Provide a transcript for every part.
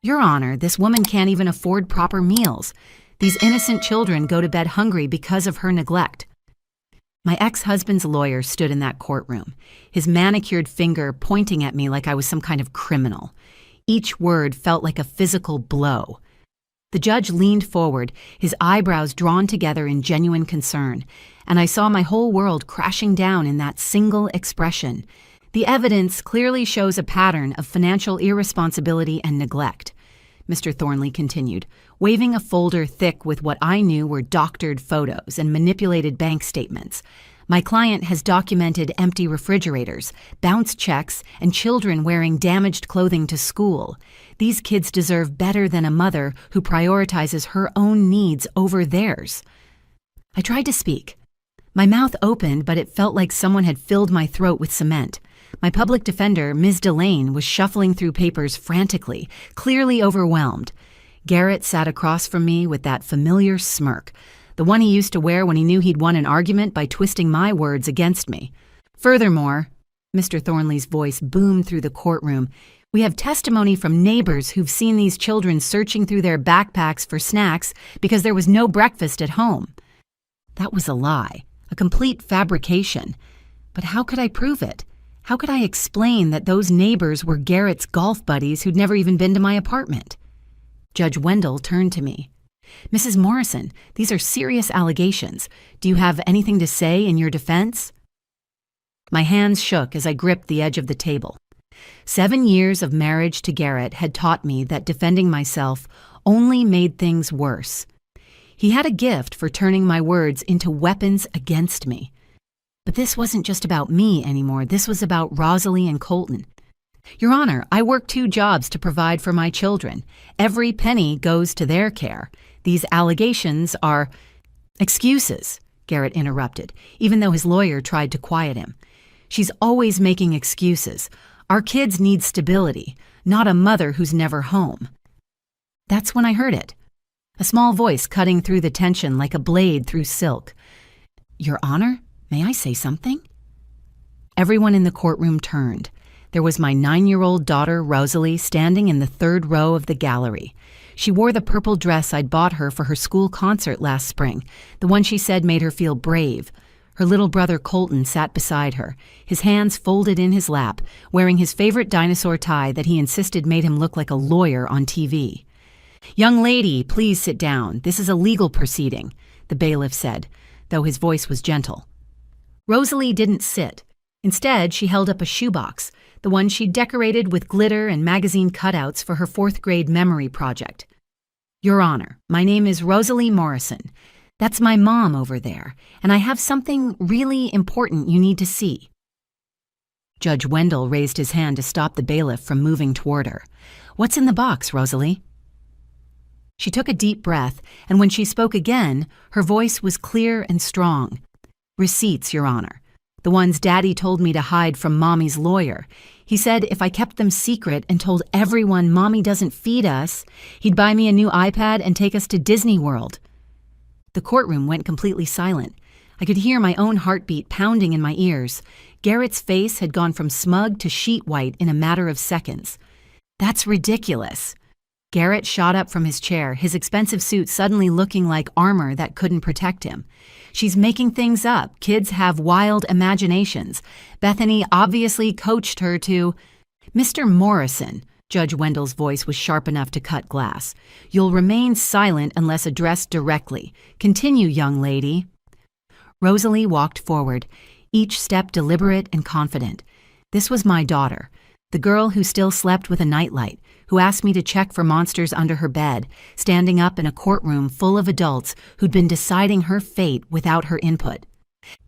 Your Honor, this woman can't even afford proper meals. These innocent children go to bed hungry because of her neglect. My ex-husband's lawyer stood in that courtroom, his manicured finger pointing at me like I was some kind of criminal. Each word felt like a physical blow. The judge leaned forward, his eyebrows drawn together in genuine concern, and I saw my whole world crashing down in that single expression. The evidence clearly shows a pattern of financial irresponsibility and neglect. Mr. Thornley continued, waving a folder thick with what I knew were doctored photos and manipulated bank statements. My client has documented empty refrigerators, bounced checks, and children wearing damaged clothing to school. These kids deserve better than a mother who prioritizes her own needs over theirs. I tried to speak. My mouth opened, but it felt like someone had filled my throat with cement. My public defender, Ms. Delane, was shuffling through papers frantically, clearly overwhelmed. Garrett sat across from me with that familiar smirk, the one he used to wear when he knew he'd won an argument by twisting my words against me. Furthermore, Mr. Thornley's voice boomed through the courtroom, we have testimony from neighbors who've seen these children searching through their backpacks for snacks because there was no breakfast at home. That was a lie, a complete fabrication. But how could I prove it? How could I explain that those neighbors were Garrett's golf buddies who'd never even been to my apartment? Judge Wendell turned to me. Mrs. Morrison, these are serious allegations. Do you have anything to say in your defense? My hands shook as I gripped the edge of the table. 7 years of marriage to Garrett had taught me that defending myself only made things worse. He had a gift for turning my words into weapons against me. But this wasn't just about me anymore. This was about Rosalie and Colton. Your Honor, I work 2 jobs to provide for my children. Every penny goes to their care. These allegations are excuses, Garrett interrupted, even though his lawyer tried to quiet him. She's always making excuses. Our kids need stability, not a mother who's never home. That's when I heard it. A small voice cutting through the tension like a blade through silk. Your Honor? May I say something? Everyone in the courtroom turned. There was my 9-year-old daughter, Rosalie, standing in the 3rd row of the gallery. She wore the purple dress I'd bought her for her school concert last spring, the one she said made her feel brave. Her little brother Colton sat beside her, his hands folded in his lap, wearing his favorite dinosaur tie that he insisted made him look like a lawyer on TV. Young lady, please sit down. This is a legal proceeding, the bailiff said, though his voice was gentle. Rosalie didn't sit. Instead, she held up a shoebox, the one she'd decorated with glitter and magazine cutouts for her 4th grade memory project. Your Honor, my name is Rosalie Morrison. That's my mom over there, and I have something really important you need to see. Judge Wendell raised his hand to stop the bailiff from moving toward her. What's in the box, Rosalie? She took a deep breath, and when she spoke again, her voice was clear and strong. Receipts, Your Honor. The ones Daddy told me to hide from Mommy's lawyer. He said if I kept them secret and told everyone Mommy doesn't feed us, he'd buy me a new iPad and take us to Disney World. The courtroom went completely silent. I could hear my own heartbeat pounding in my ears. Garrett's face had gone from smug to sheet white in a matter of seconds. That's ridiculous. Garrett shot up from his chair, his expensive suit suddenly looking like armor that couldn't protect him. She's making things up. Kids have wild imaginations. Bethany obviously coached her to... Mr. Morrison, Judge Wendell's voice was sharp enough to cut glass. You'll remain silent unless addressed directly. Continue, young lady. Rosalie walked forward, each step deliberate and confident. This was my daughter, the girl who still slept with a nightlight, who asked me to check for monsters under her bed, standing up in a courtroom full of adults who'd been deciding her fate without her input.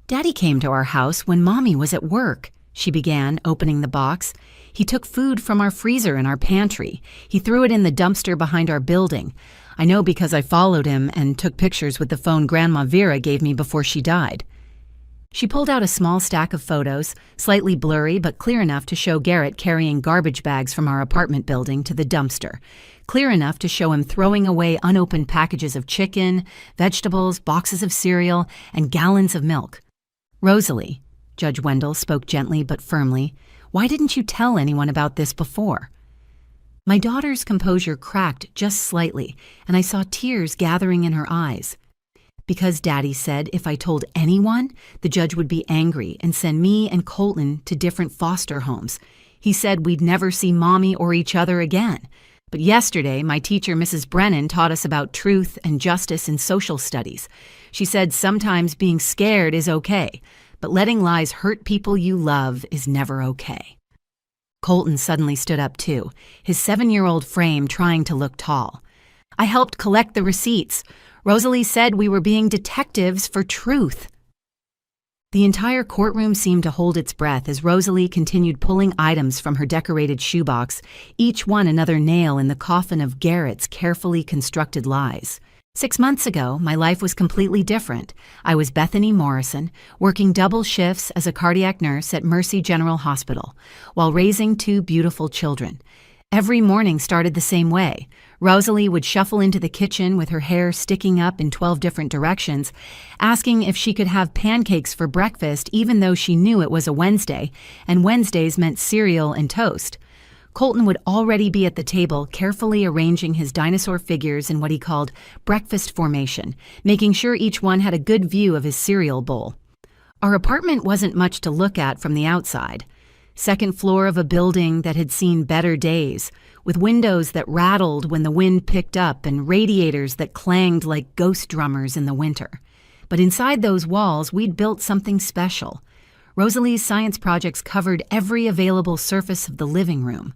Daddy came to our house when Mommy was at work, she began, opening the box. He took food from our freezer in our pantry. He threw it in the dumpster behind our building. I know because I followed him and took pictures with the phone Grandma Vera gave me before she died. She pulled out a small stack of photos, slightly blurry but clear enough to show Garrett carrying garbage bags from our apartment building to the dumpster, clear enough to show him throwing away unopened packages of chicken, vegetables, boxes of cereal, and gallons of milk. Rosalie, Judge Wendell spoke gently but firmly, why didn't you tell anyone about this before? My daughter's composure cracked just slightly, and I saw tears gathering in her eyes. Because Daddy said if I told anyone, the judge would be angry and send me and Colton to different foster homes. He said we'd never see Mommy or each other again. But yesterday, my teacher, Mrs. Brennan, taught us about truth and justice in social studies. She said sometimes being scared is okay, but letting lies hurt people you love is never okay. Colton suddenly stood up too, his 7-year-old frame trying to look tall. I helped collect the receipts. Rosalie said we were being detectives for truth. The entire courtroom seemed to hold its breath as Rosalie continued pulling items from her decorated shoebox, each one another nail in the coffin of Garrett's carefully constructed lies. 6 months ago, my life was completely different. I was Bethany Morrison, working double shifts as a cardiac nurse at Mercy General Hospital, while raising 2 beautiful children. Every morning started the same way. Rosalie would shuffle into the kitchen with her hair sticking up in 12 different directions, asking if she could have pancakes for breakfast even though she knew it was a Wednesday, and Wednesdays meant cereal and toast. Colton would already be at the table, carefully arranging his dinosaur figures in what he called breakfast formation, making sure each one had a good view of his cereal bowl. Our apartment wasn't much to look at from the outside. Second floor of a building that had seen better days, with windows that rattled when the wind picked up and radiators that clanged like ghost drummers in the winter. But inside those walls, we'd built something special. Rosalie's science projects covered every available surface of the living room.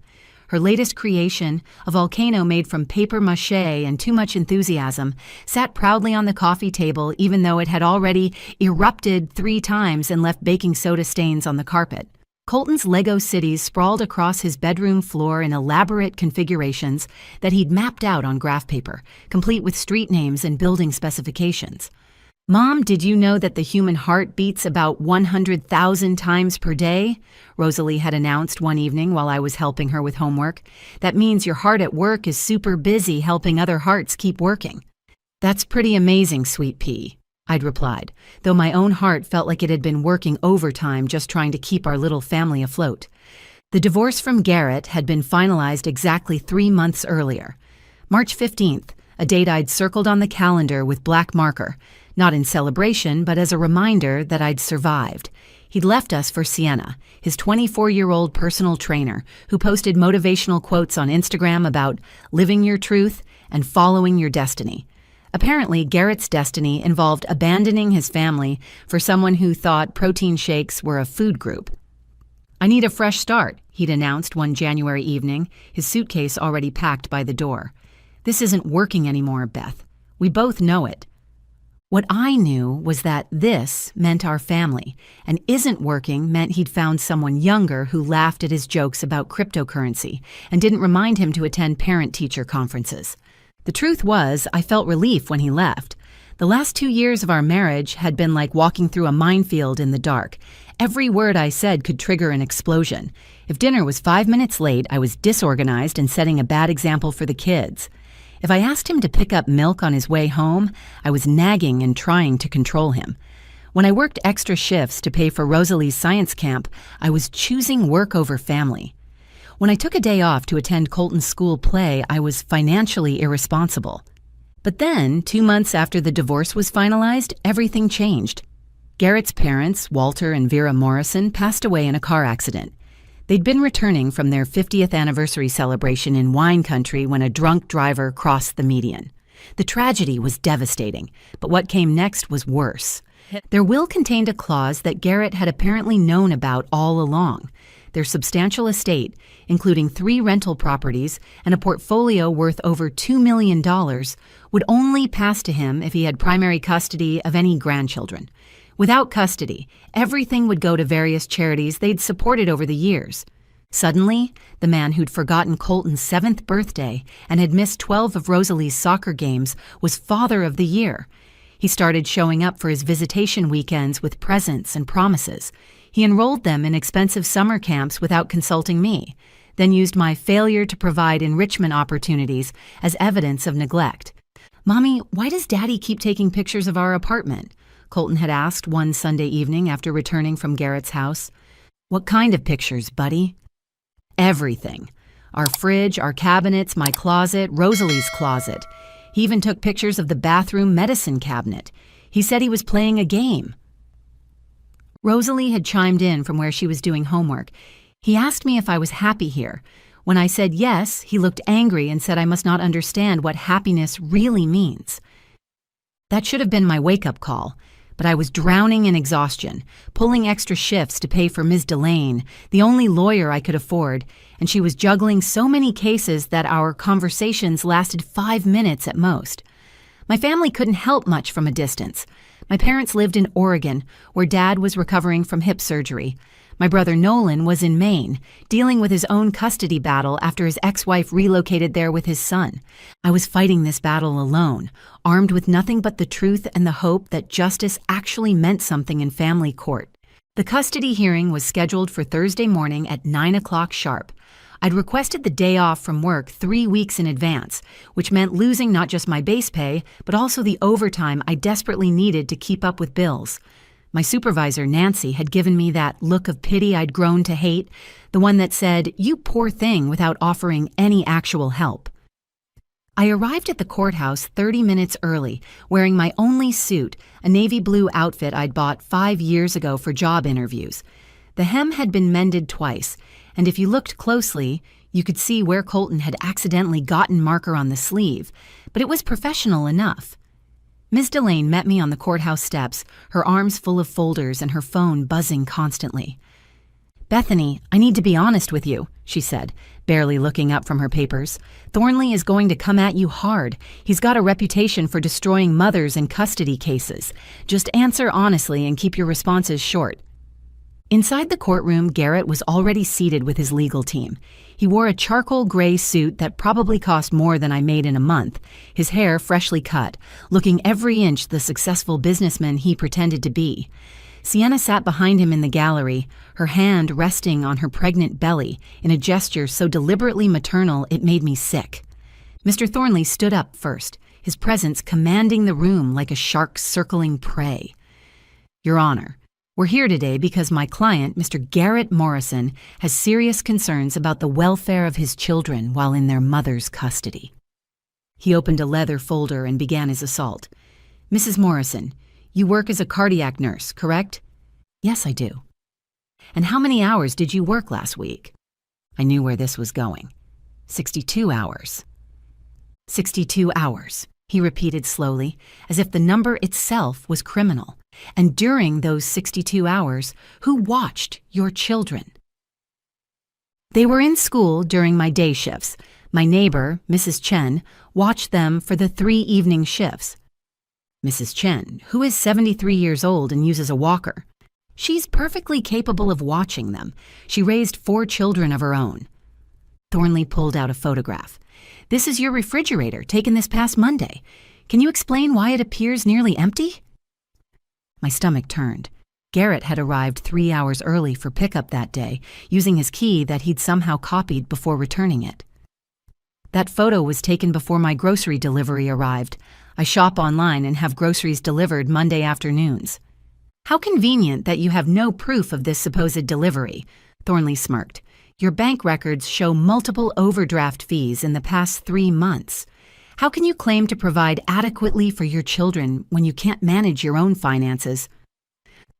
Her latest creation, a volcano made from paper mache and too much enthusiasm, sat proudly on the coffee table even though it had already erupted 3 times and left baking soda stains on the carpet. Colton's Lego cities sprawled across his bedroom floor in elaborate configurations that he'd mapped out on graph paper, complete with street names and building specifications. "Mom, did you know that the human heart beats about 100,000 times per day?" Rosalie had announced one evening while I was helping her with homework. "That means your heart at work is super busy helping other hearts keep working." "That's pretty amazing, sweet pea," I'd replied, though my own heart felt like it had been working overtime just trying to keep our little family afloat. The divorce from Garrett had been finalized exactly 3 months earlier. March 15th, a date I'd circled on the calendar with black marker, not in celebration, but as a reminder that I'd survived. He'd left us for Sienna, his 24-year-old personal trainer, who posted motivational quotes on Instagram about living your truth and following your destiny. Apparently, Garrett's destiny involved abandoning his family for someone who thought protein shakes were a food group. "I need a fresh start," he'd announced one January evening, his suitcase already packed by the door. "This isn't working anymore, Beth. We both know it." What I knew was that this meant our family, and isn't working meant he'd found someone younger who laughed at his jokes about cryptocurrency and didn't remind him to attend parent-teacher conferences. The truth was, I felt relief when he left. The last 2 years of our marriage had been like walking through a minefield in the dark. Every word I said could trigger an explosion. If dinner was 5 minutes late, I was disorganized and setting a bad example for the kids. If I asked him to pick up milk on his way home, I was nagging and trying to control him. When I worked extra shifts to pay for Rosalie's science camp, I was choosing work over family. When I took a day off to attend Colton's school play, I was financially irresponsible. But then, 2 months after the divorce was finalized, everything changed. Garrett's parents, Walter and Vera Morrison, passed away in a car accident. They'd been returning from their 50th anniversary celebration in wine country when a drunk driver crossed the median. The tragedy was devastating, but what came next was worse. Their will contained a clause that Garrett had apparently known about all along. Their substantial estate, including 3 rental properties and a portfolio worth over $2 million, would only pass to him if he had primary custody of any grandchildren. Without custody, everything would go to various charities they'd supported over the years. Suddenly, the man who'd forgotten Colton's 7th birthday and had missed 12 of Rosalie's soccer games was Father of the Year. He started showing up for his visitation weekends with presents and promises. He enrolled them in expensive summer camps without consulting me, then used my failure to provide enrichment opportunities as evidence of neglect. "Mommy, why does Daddy keep taking pictures of our apartment?" Colton had asked one Sunday evening after returning from Garrett's house. "What kind of pictures, buddy?" "Everything. Our fridge, our cabinets, my closet, Rosalie's closet. He even took pictures of the bathroom medicine cabinet. He said he was playing a game. Rosalie had chimed in from where she was doing homework. He asked me if I was happy here. When I said yes, he looked angry and said I must not understand what happiness really means. That should have been my wake-up call, but I was drowning in exhaustion, pulling extra shifts to pay for Ms. Delane, the only lawyer I could afford, and she was juggling so many cases that our conversations lasted 5 minutes at most. My family couldn't help much from a distance. My parents lived in Oregon, where Dad was recovering from hip surgery. My brother Nolan was in Maine, dealing with his own custody battle after his ex-wife relocated there with his son. I was fighting this battle alone, armed with nothing but the truth and the hope that justice actually meant something in family court. The custody hearing was scheduled for Thursday morning at 9 o'clock sharp. I'd requested the day off from work 3 weeks in advance, which meant losing not just my base pay, but also the overtime I desperately needed to keep up with bills. My supervisor, Nancy, had given me that look of pity I'd grown to hate, the one that said, "You poor thing," without offering any actual help. I arrived at the courthouse 30 minutes early, wearing my only suit, a navy blue outfit I'd bought 5 years ago for job interviews. The hem had been mended twice, and if you looked closely, you could see where Colton had accidentally gotten marker on the sleeve, but it was professional enough. Ms. Delane met me on the courthouse steps, her arms full of folders and her phone buzzing constantly. "Bethany, I need to be honest with you," she said, barely looking up from her papers. "Thornley is going to come at you hard. He's got a reputation for destroying mothers in custody cases. Just answer honestly and keep your responses short." Inside the courtroom, Garrett was already seated with his legal team. He wore a charcoal gray suit that probably cost more than I made in a month, his hair freshly cut, looking every inch the successful businessman he pretended to be. Sienna sat behind him in the gallery, her hand resting on her pregnant belly in a gesture so deliberately maternal it made me sick. Mr. Thornley stood up first, his presence commanding the room like a shark circling prey. "Your Honor, we're here today because my client, Mr. Garrett Morrison, has serious concerns about the welfare of his children while in their mother's custody." He opened a leather folder and began his assault. "Mrs. Morrison, you work as a cardiac nurse, correct?" "Yes, I do." "And how many hours did you work last week?" I knew where this was going. 62 hours. 62 hours, he repeated slowly, as if the number itself was criminal. "And during those 62 hours, who watched your children?" "They were in school during my day shifts. My neighbor, Mrs. Chen, watched them for the 3 evening shifts." "Mrs. Chen, who is 73 years old and uses a walker." "She's perfectly capable of watching them. She raised 4 children of her own." Thornley pulled out a photograph. "This is your refrigerator, taken this past Monday. Can you explain why it appears nearly empty?" My stomach turned. Garrett had arrived 3 hours early for pickup that day, using his key that he'd somehow copied before returning it. "That photo was taken before my grocery delivery arrived. I shop online and have groceries delivered Monday afternoons." "How convenient that you have no proof of this supposed delivery," Thornley smirked. "Your bank records show multiple overdraft fees in the past 3 months. How can you claim to provide adequately for your children when you can't manage your own finances?"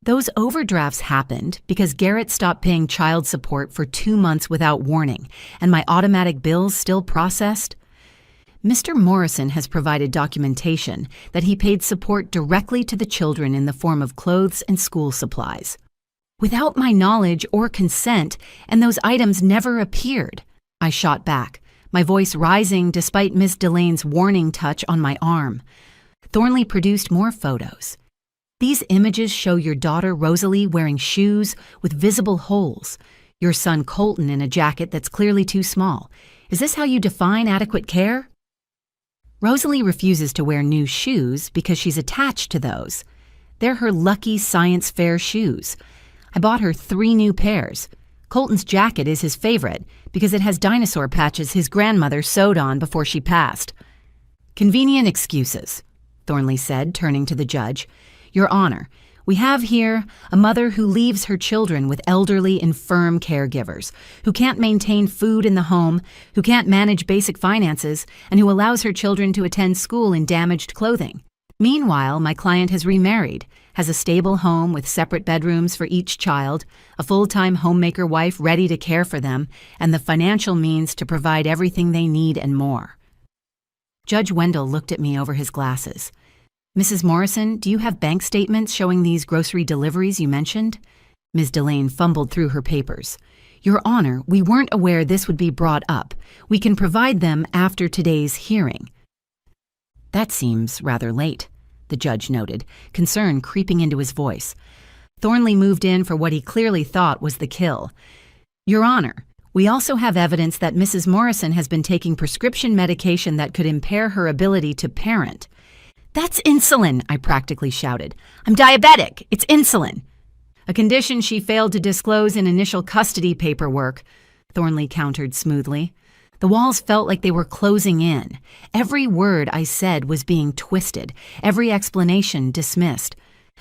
"Those overdrafts happened because Garrett stopped paying child support for 2 months without warning, and my automatic bills still processed." "Mr. Morrison has provided documentation that he paid support directly to the children in the form of clothes and school supplies." "Without my knowledge or consent, and those items never appeared," I shot back, my voice rising despite Miss Delane's warning touch on my arm. Thornley produced more photos. "These images show your daughter Rosalie wearing shoes with visible holes, your son Colton in a jacket that's clearly too small. Is this how you define adequate care?" "Rosalie refuses to wear new shoes because she's attached to those. They're her lucky science fair shoes. I bought her 3 new pairs. Colton's jacket is his favorite because it has dinosaur patches his grandmother sewed on before she passed." "Convenient excuses," Thornley said, turning to the judge. "Your Honor, We have here a mother who leaves her children with elderly, infirm caregivers, who can't maintain food in the home, who can't manage basic finances, and who allows her children to attend school in damaged clothing. Meanwhile, my client has remarried, has a stable home with separate bedrooms for each child, a full-time homemaker wife ready to care for them, and the financial means to provide everything they need and more. Judge Wendell looked at me over his glasses. Mrs. Morrison, do you have bank statements showing these grocery deliveries you mentioned? Ms. Delane fumbled through her papers. Your Honor, we weren't aware this would be brought up. We can provide them after today's hearing. That seems rather late, the judge noted, concern creeping into his voice. Thornley moved in for what he clearly thought was the kill. Your Honor, we also have evidence that Mrs. Morrison has been taking prescription medication that could impair her ability to parent. That's insulin, I practically shouted. I'm diabetic. It's insulin. A condition she failed to disclose in initial custody paperwork, Thornley countered smoothly. The walls felt like they were closing in. Every word I said was being twisted, every explanation dismissed.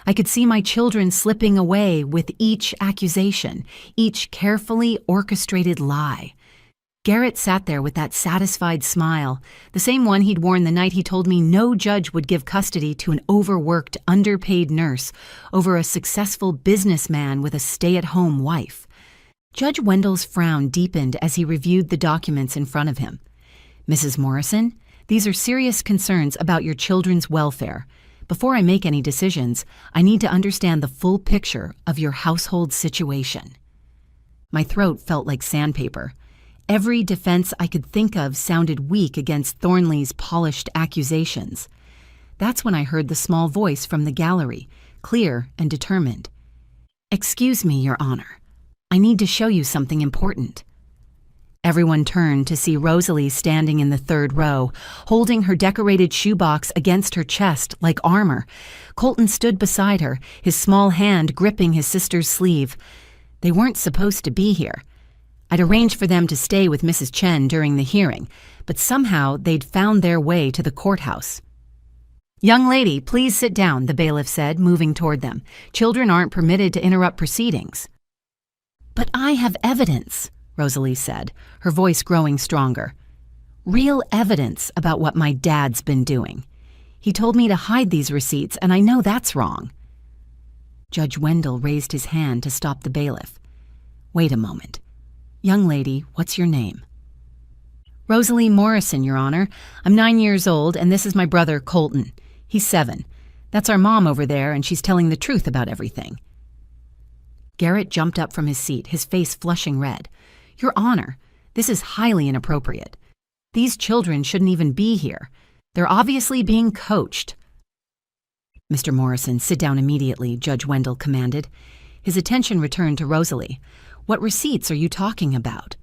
I could see my children slipping away with each accusation, each carefully orchestrated lie. Garrett sat there with that satisfied smile, the same one he'd worn the night he told me no judge would give custody to an overworked, underpaid nurse over a successful businessman with a stay-at-home wife. Judge Wendell's frown deepened as he reviewed the documents in front of him. Mrs. Morrison, these are serious concerns about your children's welfare. Before I make any decisions, I need to understand the full picture of your household situation. My throat felt like sandpaper. Every defense I could think of sounded weak against Thornley's polished accusations. That's when I heard the small voice from the gallery, clear and determined. Excuse me, Your Honor. I need to show you something important. Everyone turned to see Rosalie standing in the third row, holding her decorated shoebox against her chest like armor. Colton stood beside her, his small hand gripping his sister's sleeve. They weren't supposed to be here. I'd arranged for them to stay with Mrs. Chen during the hearing, but somehow they'd found their way to the courthouse. Young lady, please sit down, the bailiff said, moving toward them. Children aren't permitted to interrupt proceedings. But I have evidence, Rosalie said, her voice growing stronger. Real evidence about what my dad's been doing. He told me to hide these receipts, and I know that's wrong. Judge Wendell raised his hand to stop the bailiff. Wait a moment. Young lady, what's your name? Rosalie Morrison, Your Honor. I'm 9 years old, and this is my brother, Colton. He's 7. That's our mom over there, and she's telling the truth about everything. Garrett jumped up from his seat, his face flushing red. Your Honor, this is highly inappropriate. These children shouldn't even be here. They're obviously being coached. Mr. Morrison, sit down immediately, Judge Wendell commanded. His attention returned to Rosalie. What receipts are you talking about?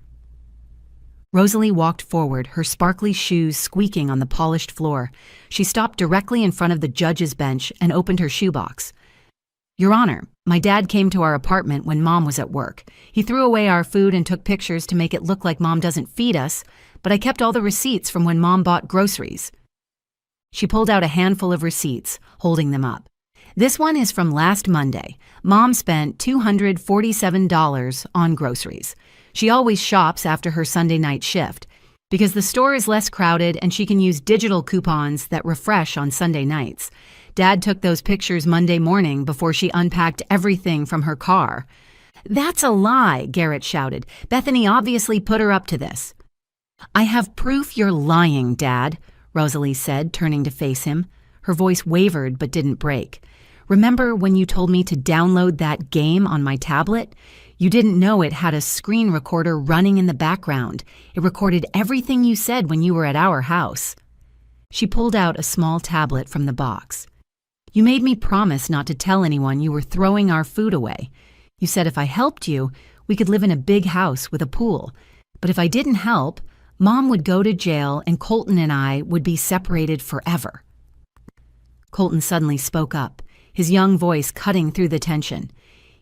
Rosalie walked forward, her sparkly shoes squeaking on the polished floor. She stopped directly in front of the judge's bench and opened her shoebox. Your Honor, my dad came to our apartment when Mom was at work. He threw away our food and took pictures to make it look like Mom doesn't feed us, but I kept all the receipts from when Mom bought groceries. She pulled out a handful of receipts, holding them up. This one is from last Monday. Mom spent $247 on groceries. She always shops after her Sunday night shift because the store is less crowded and she can use digital coupons that refresh on Sunday nights. Dad took those pictures Monday morning before she unpacked everything from her car. That's a lie, Garrett shouted. Bethany obviously put her up to this. I have proof you're lying, Dad, Rosalie said, turning to face him. Her voice wavered but didn't break. Remember when you told me to download that game on my tablet? You didn't know it had a screen recorder running in the background. It recorded everything you said when you were at our house. She pulled out a small tablet from the box. You made me promise not to tell anyone you were throwing our food away. You said if I helped you, we could live in a big house with a pool. But if I didn't help, Mom would go to jail and Colton and I would be separated forever. Colton suddenly spoke up, his young voice cutting through the tension.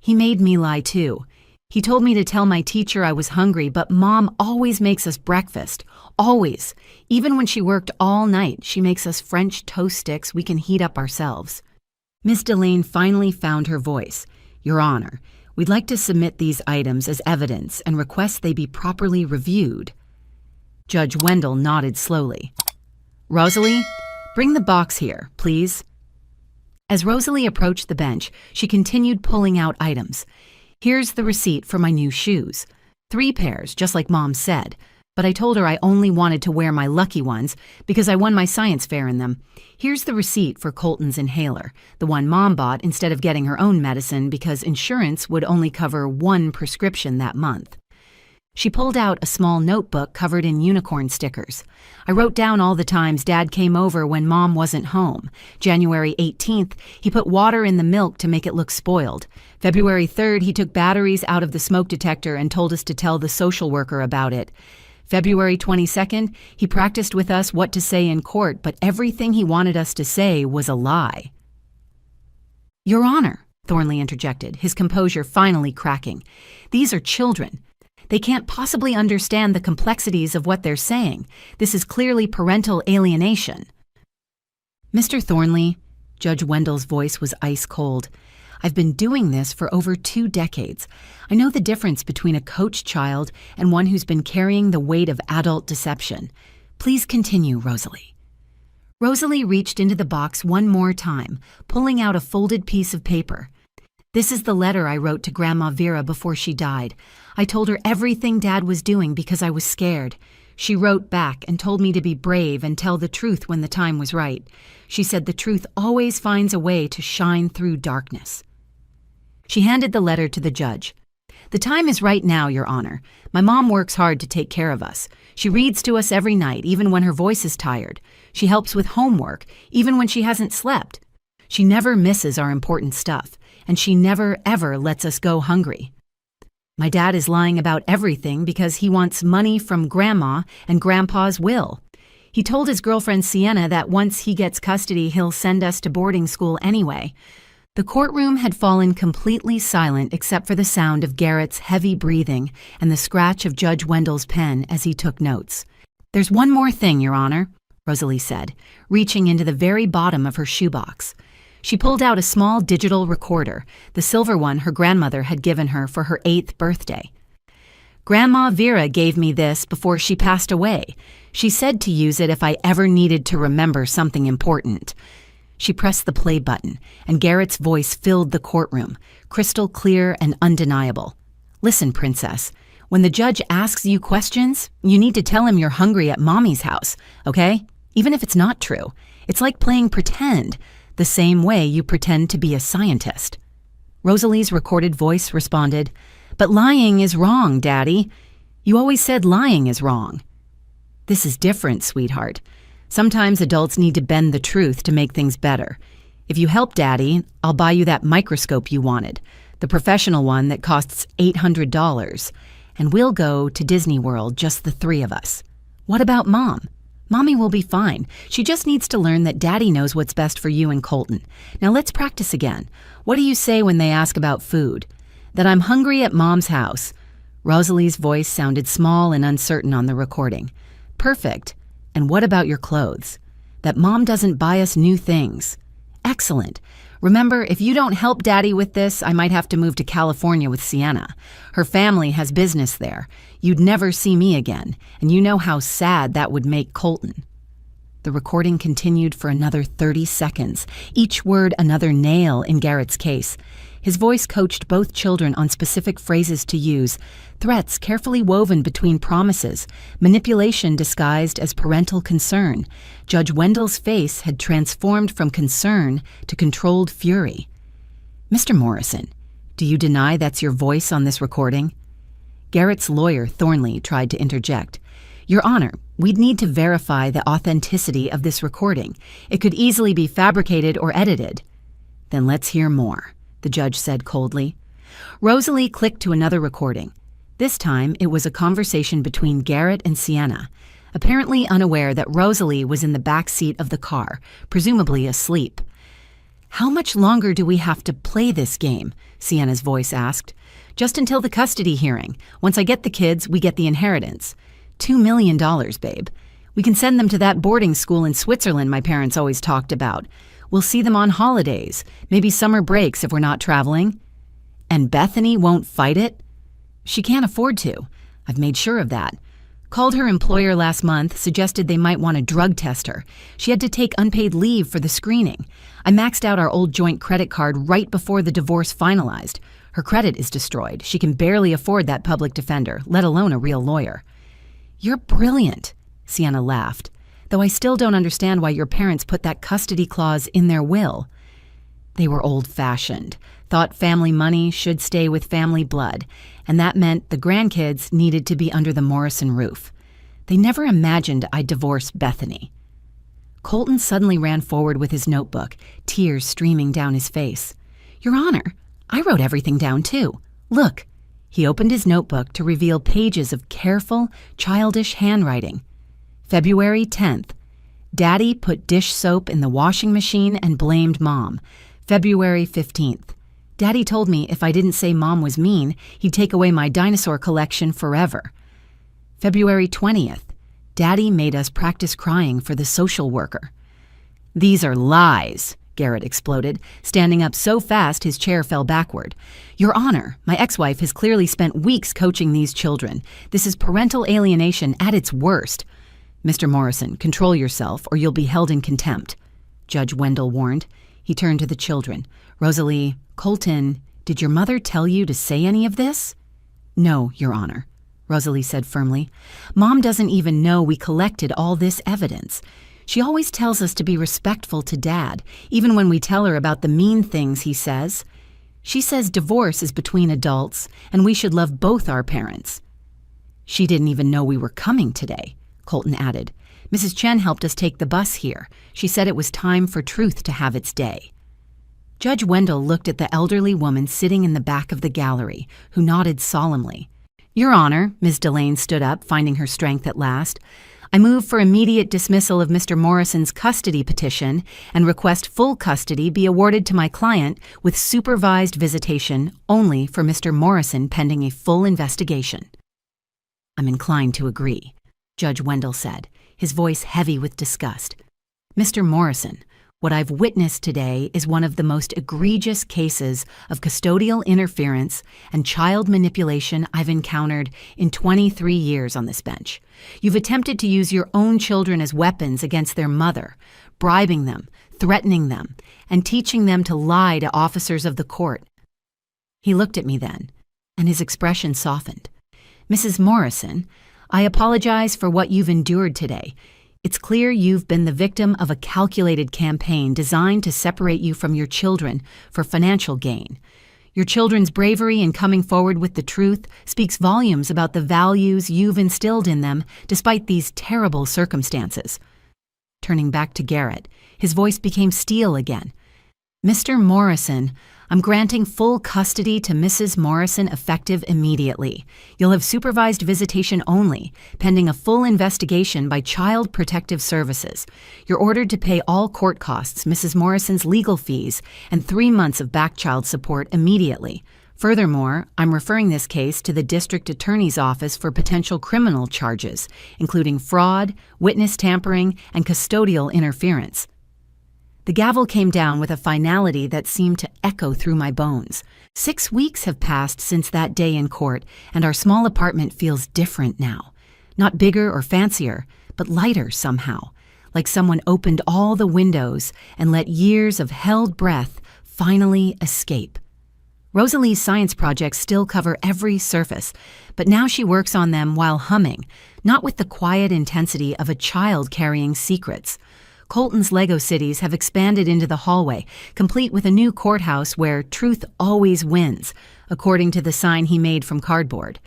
He made me lie too. He told me to tell my teacher I was hungry, but Mom always makes us breakfast. Always. Even when she worked all night, she makes us French toast sticks we can heat up ourselves. Miss Delane finally found her voice. Your Honor, we'd like to submit these items as evidence and request they be properly reviewed. Judge Wendell nodded slowly. Rosalie, bring the box here, please. As Rosalie approached the bench, she continued pulling out items. Here's the receipt for my new shoes. 3 pairs, just like Mom said. But I told her I only wanted to wear my lucky ones because I won my science fair in them. Here's the receipt for Colton's inhaler, the one Mom bought instead of getting her own medicine because insurance would only cover 1 prescription that month. She pulled out a small notebook covered in unicorn stickers. I wrote down all the times Dad came over when Mom wasn't home. January 18th, he put water in the milk to make it look spoiled. February 3rd, he took batteries out of the smoke detector and told us to tell the social worker about it. February 22nd, he practiced with us what to say in court, but everything he wanted us to say was a lie. Your Honor, Thornley interjected, his composure finally cracking. These are children. They can't possibly understand the complexities of what they're saying. This is clearly parental alienation. Mr. Thornley, Judge Wendell's voice was ice cold. I've been doing this for over 2 decades. I know the difference between a coached child and one who's been carrying the weight of adult deception. Please continue, Rosalie. Rosalie reached into the box one more time, pulling out a folded piece of paper. This is the letter I wrote to Grandma Vera before she died. I told her everything Dad was doing because I was scared. She wrote back and told me to be brave and tell the truth when the time was right. She said the truth always finds a way to shine through darkness. She handed the letter to the judge. The time is right now, Your Honor. My mom works hard to take care of us. She reads to us every night, even when her voice is tired. She helps with homework, even when she hasn't slept. She never misses our important stuff, and she never, ever lets us go hungry. My dad is lying about everything because he wants money from Grandma and Grandpa's will. He told his girlfriend Sienna that once he gets custody, he'll send us to boarding school anyway. The courtroom had fallen completely silent except for the sound of Garrett's heavy breathing and the scratch of Judge Wendell's pen as he took notes. There's one more thing, Your Honor, Rosalie said, reaching into the very bottom of her shoebox. She pulled out a small digital recorder, the silver one her grandmother had given her for her 8th birthday. Grandma Vera gave me this before she passed away. She said to use it if I ever needed to remember something important. She pressed the play button, and Garrett's voice filled the courtroom, crystal clear and undeniable. Listen, Princess, when the judge asks you questions, you need to tell him you're hungry at Mommy's house, okay? Even if it's not true. It's like playing pretend, the same way you pretend to be a scientist. Rosalie's recorded voice responded, But lying is wrong, Daddy. You always said lying is wrong. This is different, sweetheart. Sometimes adults need to bend the truth to make things better. If you help Daddy, I'll buy you that microscope you wanted, the professional one that costs $800, and we'll go to Disney World, just the 3 of us. What about Mom? Mommy will be fine. She just needs to learn that Daddy knows what's best for you and Colton. Now let's practice again. What do you say when they ask about food? That I'm hungry at Mom's house. Rosalie's voice sounded small and uncertain on the recording. Perfect. And what about your clothes? That Mom doesn't buy us new things. Excellent. Remember, if you don't help Daddy with this, I might have to move to California with Sienna. Her family has business there. You'd never see me again, and you know how sad that would make Colton. The recording continued for another 30 seconds, each word another nail in Garrett's case. His voice coached both children on specific phrases to use, threats carefully woven between promises, manipulation disguised as parental concern. Judge Wendell's face had transformed from concern to controlled fury. Mr. Morrison, do you deny that's your voice on this recording? Garrett's lawyer, Thornley, tried to interject. Your Honor, we'd need to verify the authenticity of this recording. It could easily be fabricated or edited. Then let's hear more, the judge said coldly. Rosalie clicked to another recording. This time, it was a conversation between Garrett and Sienna, apparently unaware that Rosalie was in the back seat of the car, presumably asleep. How much longer do we have to play this game? Sienna's voice asked. Just until the custody hearing. Once I get the kids, we get the inheritance. $2 million, babe. We can send them to that boarding school in Switzerland my parents always talked about. We'll see them on holidays, maybe summer breaks if we're not traveling. And Bethany won't fight it? She can't afford to. I've made sure of that. Called her employer last month, suggested they might want to drug test her. She had to take unpaid leave for the screening. I maxed out our old joint credit card right before the divorce finalized. Her credit is destroyed. She can barely afford that public defender, let alone a real lawyer. You're brilliant, Sienna laughed, though I still don't understand why your parents put that custody clause in their will. They were old-fashioned, thought family money should stay with family blood, and that meant the grandkids needed to be under the Morrison roof. They never imagined I'd divorce Bethany. Colton suddenly ran forward with his notebook, tears streaming down his face. Your Honor, I wrote everything down too. Look. He opened his notebook to reveal pages of careful, childish handwriting. February 10th. Daddy put dish soap in the washing machine and blamed Mom. February 15th. Daddy told me if I didn't say Mom was mean, he'd take away my dinosaur collection forever. February 20th. Daddy made us practice crying for the social worker. These are lies, Garrett exploded, standing up so fast his chair fell backward. Your Honor, my ex-wife has clearly spent weeks coaching these children. This is parental alienation at its worst. Mr. Morrison, control yourself or you'll be held in contempt, Judge Wendell warned. He turned to the children. Rosalie, Colton, did your mother tell you to say any of this? No, Your Honor, Rosalie said firmly. Mom doesn't even know we collected all this evidence. She always tells us to be respectful to Dad, even when we tell her about the mean things he says. She says divorce is between adults, and we should love both our parents. She didn't even know we were coming today, Colton added. Mrs. Chen helped us take the bus here. She said it was time for truth to have its day. Judge Wendell looked at the elderly woman sitting in the back of the gallery, who nodded solemnly. Your Honor, Ms. Delane stood up, finding her strength at last. I move for immediate dismissal of Mr. Morrison's custody petition and request full custody be awarded to my client with supervised visitation only for Mr. Morrison pending a full investigation. I'm inclined to agree, Judge Wendell said, his voice heavy with disgust. Mr. Morrison, what I've witnessed today is one of the most egregious cases of custodial interference and child manipulation I've encountered in 23 years on this bench. You've attempted to use your own children as weapons against their mother, bribing them, threatening them, and teaching them to lie to officers of the court. He looked at me then, and his expression softened. Mrs. Morrison, I apologize for what you've endured today. It's clear you've been the victim of a calculated campaign designed to separate you from your children for financial gain. Your children's bravery in coming forward with the truth speaks volumes about the values you've instilled in them despite these terrible circumstances. Turning back to Garrett, his voice became steel again. Mr. Morrison, I'm granting full custody to Mrs. Morrison effective immediately. You'll have supervised visitation only, pending a full investigation by Child Protective Services. You're ordered to pay all court costs, Mrs. Morrison's legal fees, and 3 months of back child support immediately. Furthermore, I'm referring this case to the District Attorney's Office for potential criminal charges, including fraud, witness tampering, and custodial interference. The gavel came down with a finality that seemed to echo through my bones. 6 weeks have passed since that day in court, and our small apartment feels different now. Not bigger or fancier, but lighter somehow, like someone opened all the windows and let years of held breath finally escape. Rosalie's science projects still cover every surface, but now she works on them while humming, not with the quiet intensity of a child carrying secrets. Colton's Lego cities have expanded into the hallway, complete with a new courthouse where truth always wins, according to the sign he made from cardboard.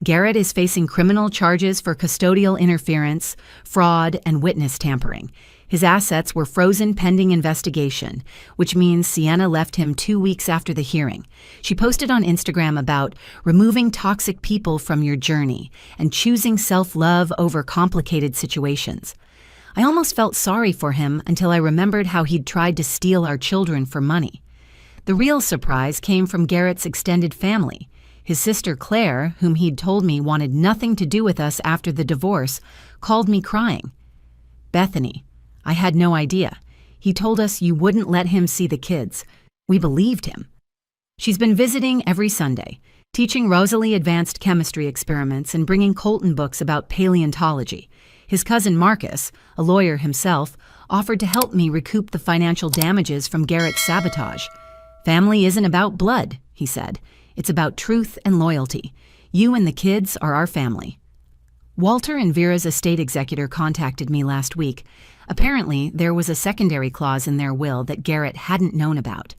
Garrett is facing criminal charges for custodial interference, fraud, and witness tampering. His assets were frozen pending investigation, which means Sienna left him 2 weeks after the hearing. She posted on Instagram about removing toxic people from your journey and choosing self-love over complicated situations. I almost felt sorry for him until I remembered how he'd tried to steal our children for money. The real surprise came from Garrett's extended family. His sister Claire, whom he'd told me wanted nothing to do with us after the divorce, called me crying. Bethany, I had no idea. He told us you wouldn't let him see the kids. We believed him. She's been visiting every Sunday, teaching Rosalie advanced chemistry experiments and bringing Colton books about paleontology. His cousin Marcus, a lawyer himself, offered to help me recoup the financial damages from Garrett's sabotage. Family isn't about blood, he said. It's about truth and loyalty. You and the kids are our family. Walter and Vera's estate executor contacted me last week. Apparently, there was a secondary clause in their will that Garrett hadn't known about.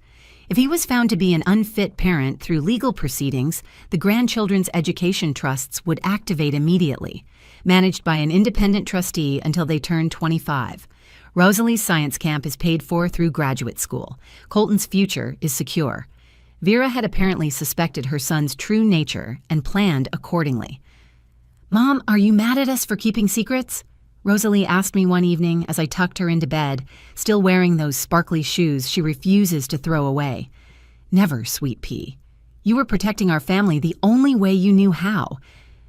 If he was found to be an unfit parent through legal proceedings, the grandchildren's education trusts would activate immediately, managed by an independent trustee until they turn 25. Rosalie's science camp is paid for through graduate school. Colton's future is secure. Vera had apparently suspected her son's true nature and planned accordingly. "Mom, are you mad at us for keeping secrets?" Rosalie asked me one evening as I tucked her into bed, still wearing those sparkly shoes she refuses to throw away. "Never, sweet pea. You were protecting our family the only way you knew how,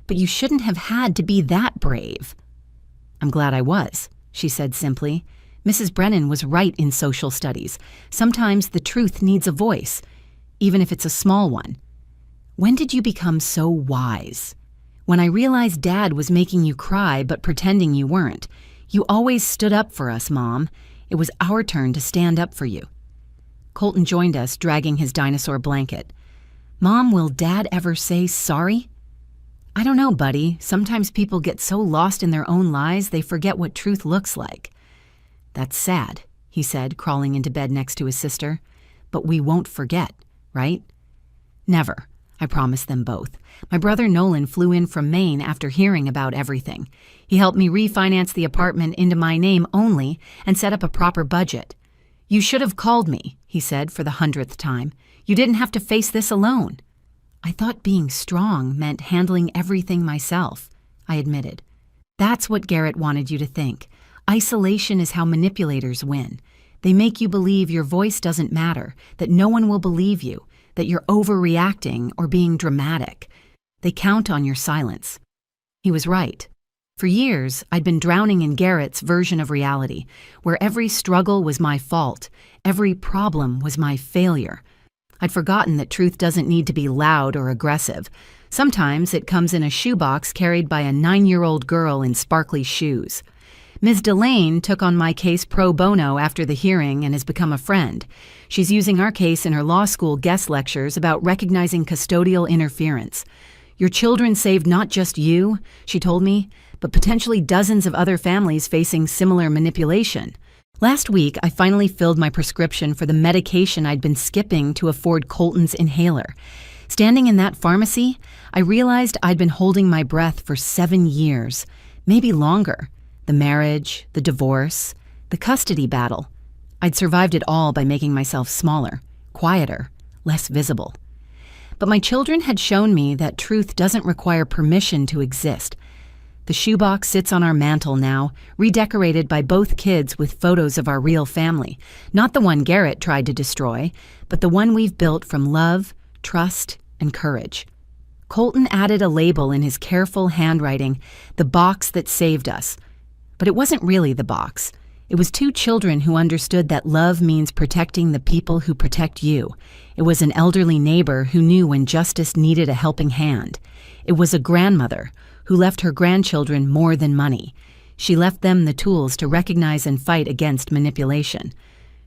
but you shouldn't have had to be that brave." "I'm glad I was," she said simply. Mrs. Brennan was right in social studies. Sometimes the truth needs a voice, even if it's a small one. "When did you become so wise?" "When I realized Dad was making you cry but pretending you weren't. You always stood up for us, Mom. It was our turn to stand up for you." Colton joined us, dragging his dinosaur blanket. "Mom, will Dad ever say sorry?" "I don't know, buddy. Sometimes people get so lost in their own lies they forget what truth looks like." "That's sad," he said, crawling into bed next to his sister. "But we won't forget, right?" "Never," I promised them both. My brother Nolan flew in from Maine after hearing about everything. He helped me refinance the apartment into my name only and set up a proper budget. "You should have called me," he said for the 100th time. "You didn't have to face this alone." "I thought being strong meant handling everything myself," I admitted. "That's what Garrett wanted you to think. Isolation is how manipulators win. They make you believe your voice doesn't matter, that no one will believe you, that you're overreacting or being dramatic. They count on your silence." He was right. For years, I'd been drowning in Garrett's version of reality, where every struggle was my fault, every problem was my failure. I'd forgotten that truth doesn't need to be loud or aggressive. Sometimes it comes in a shoebox carried by a 9-year-old girl in sparkly shoes. Ms. Delane took on my case pro bono after the hearing and has become a friend. She's using our case in her law school guest lectures about recognizing custodial interference. "Your children saved not just you," she told me, "but potentially dozens of other families facing similar manipulation." Last week, I finally filled my prescription for the medication I'd been skipping to afford Colton's inhaler. Standing in that pharmacy, I realized I'd been holding my breath for 7 years, maybe longer. The marriage, the divorce, the custody battle. I'd survived it all by making myself smaller, quieter, less visible. But my children had shown me that truth doesn't require permission to exist. The shoebox sits on our mantle now, redecorated by both kids with photos of our real family. Not the one Garrett tried to destroy, but the one we've built from love, trust, and courage. Colton added a label in his careful handwriting, "The box that saved us." But it wasn't really the box. It was 2 children who understood that love means protecting the people who protect you. It was an elderly neighbor who knew when justice needed a helping hand. It was a grandmother who left her grandchildren more than money. She left them the tools to recognize and fight against manipulation.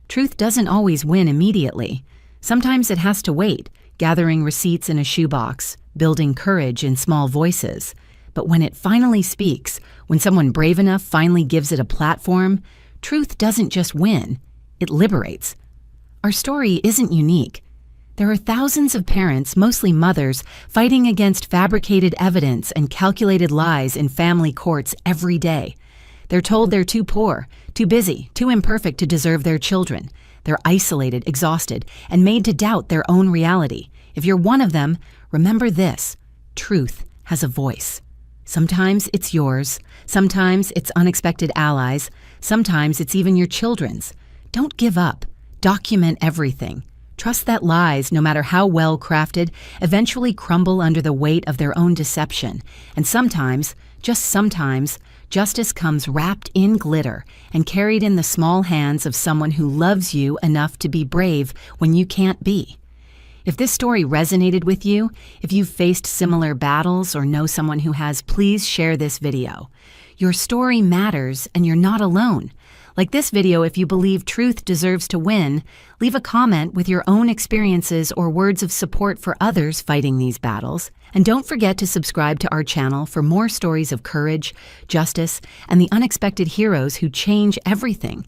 Truth doesn't always win immediately. Sometimes it has to wait, gathering receipts in a shoebox, building courage in small voices. But when it finally speaks, when someone brave enough finally gives it a platform, truth doesn't just win, it liberates. Our story isn't unique. There are thousands of parents, mostly mothers, fighting against fabricated evidence and calculated lies in family courts every day. They're told they're too poor, too busy, too imperfect to deserve their children. They're isolated, exhausted, and made to doubt their own reality. If you're one of them, remember this: truth has a voice. Sometimes it's yours, sometimes it's unexpected allies, sometimes it's even your children's. Don't give up. Document everything. Trust that lies, no matter how well crafted, eventually crumble under the weight of their own deception. And sometimes, just sometimes, justice comes wrapped in glitter and carried in the small hands of someone who loves you enough to be brave when you can't be. If this story resonated with you, if you've faced similar battles or know someone who has, please share this video. Your story matters and you're not alone. Like this video, if you believe truth deserves to win, leave a comment with your own experiences or words of support for others fighting these battles. And don't forget to subscribe to our channel for more stories of courage, justice, and the unexpected heroes who change everything.